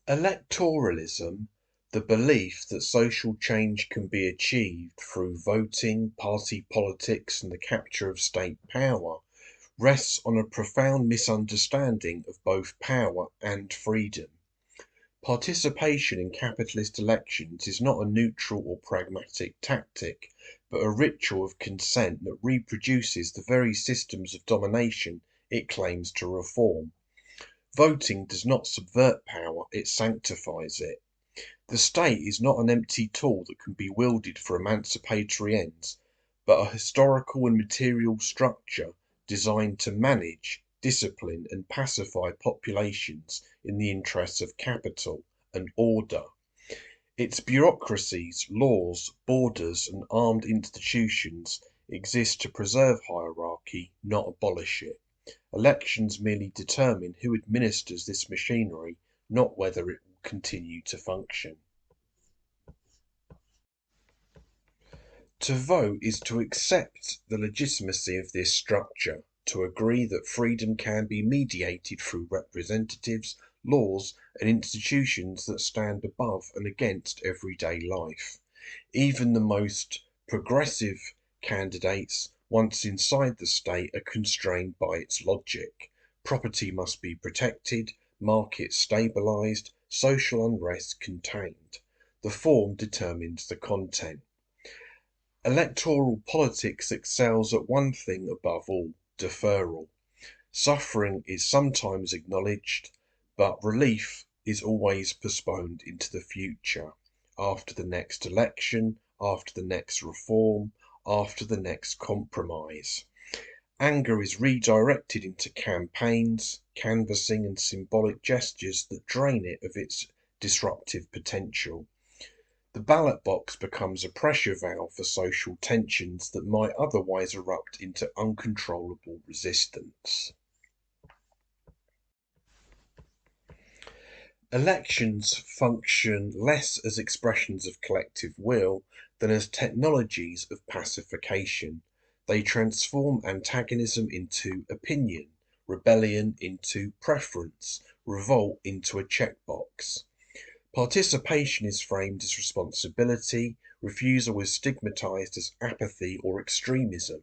Electoralism, the belief that social change can be achieved through voting, party politics, and the capture of state power, rests on a profound misunderstanding of both power and freedom. Participation in capitalist elections is not a neutral or pragmatic tactic, but a ritual of consent that reproduces the very systems of domination it claims to reform. Voting does not subvert power, it sanctifies it. The state is not an empty tool that can be wielded for emancipatory ends, but a historical and material structure designed to manage, discipline, and pacify populations in the interests of capital and order. Its bureaucracies, laws, borders, and armed institutions exist to preserve hierarchy, not abolish it. Elections merely determine who administers this machinery, not whether it will continue to function. To vote is to accept the legitimacy of this structure, to agree that freedom can be mediated through representatives, laws, and institutions that stand above and against everyday life. Even the most progressive candidates, once inside the state, are constrained by its logic. Property must be protected, markets stabilised, social unrest contained. The form determines the content. Electoral politics excels at one thing above all: deferral. Suffering is sometimes acknowledged, but relief is always postponed into the future, after the next election, after the next reform, after the next compromise. Anger is redirected into campaigns, canvassing, and symbolic gestures that drain it of its disruptive potential. The ballot box becomes a pressure valve for social tensions that might otherwise erupt into uncontrollable resistance. Elections function less as expressions of collective will than as technologies of pacification. They transform antagonism into opinion, rebellion into preference, revolt into a checkbox. Participation is framed as responsibility, refusal is stigmatized as apathy or extremism.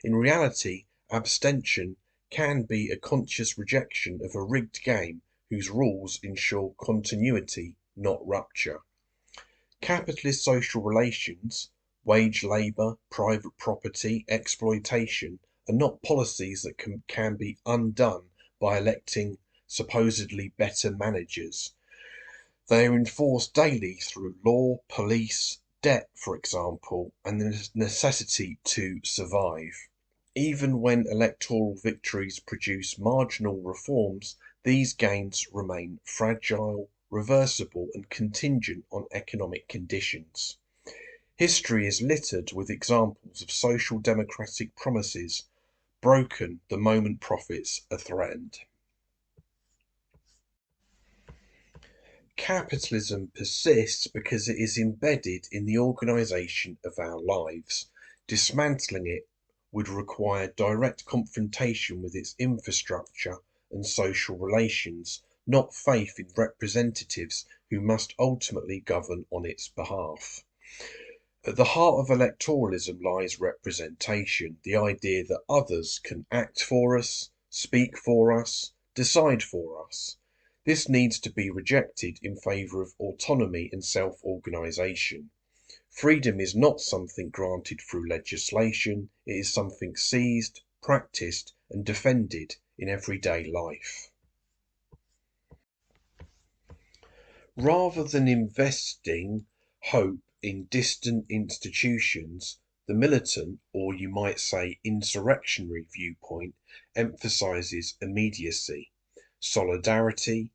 In reality, abstention can be a conscious rejection of a rigged game whose rules ensure continuity, not rupture. Capitalist social relations, wage labour, private property, exploitation, are not policies that can be undone by electing supposedly better managers. They are enforced daily through law, police, debt, for example, and the necessity to survive. Even when electoral victories produce marginal reforms, these gains remain fragile, reversible, and contingent on economic conditions. History is littered with examples of social democratic promises broken the moment profits are threatened. Capitalism persists because it is embedded in the organisation of our lives. Dismantling it would require direct confrontation with its infrastructure and social relations, not faith in representatives who must ultimately govern on its behalf. At the heart of electoralism lies representation, the idea that others can act for us, speak for us, decide for us. This needs to be rejected in favour of autonomy and self-organisation. Freedom is not something granted through legislation, it is something seized, practised, and defended in everyday life. Rather than investing hope in distant institutions, the militant, or you might say insurrectionary viewpoint, emphasises immediacy, solidarity,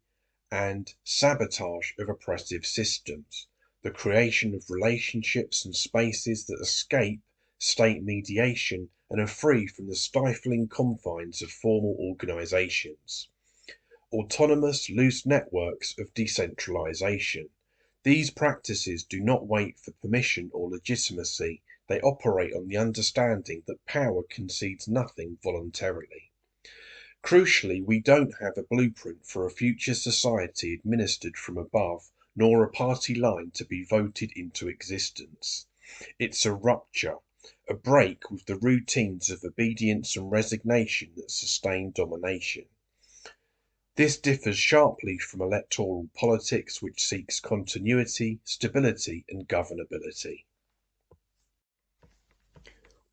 and sabotage of oppressive systems, the creation of relationships and spaces that escape state mediation and are free from the stifling confines of formal organisations. Autonomous, loose networks of decentralisation. These practices do not wait for permission or legitimacy, they operate on the understanding that power concedes nothing voluntarily. Crucially, we don't have a blueprint for a future society administered from above, nor a party line to be voted into existence. It's a rupture, a break with the routines of obedience and resignation that sustain domination. This differs sharply from electoral politics, which seeks continuity, stability, and governability.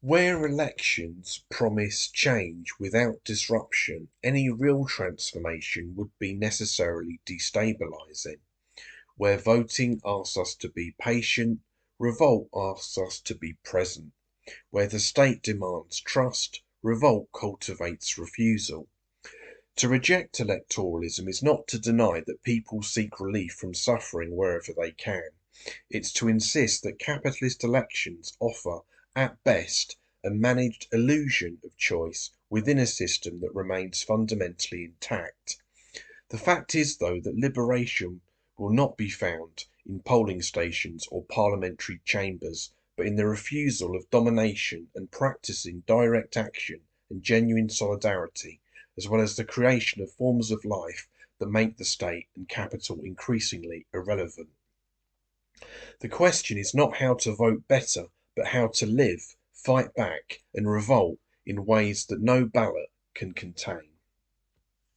Where elections promise change without disruption, any real transformation would be necessarily destabilizing. Where voting asks us to be patient, revolt asks us to be present. Where the state demands trust, revolt cultivates refusal. To reject electoralism is not to deny that people seek relief from suffering wherever they can. It's to insist that capitalist elections offer, at best, a managed illusion of choice within a system that remains fundamentally intact. The fact is, though, that liberation will not be found in polling stations or parliamentary chambers, but in the refusal of domination and practicing direct action and genuine solidarity, as well as the creation of forms of life that make the state and capital increasingly irrelevant. The question is not how to vote better, but how to live, fight back, and revolt in ways that no ballot can contain.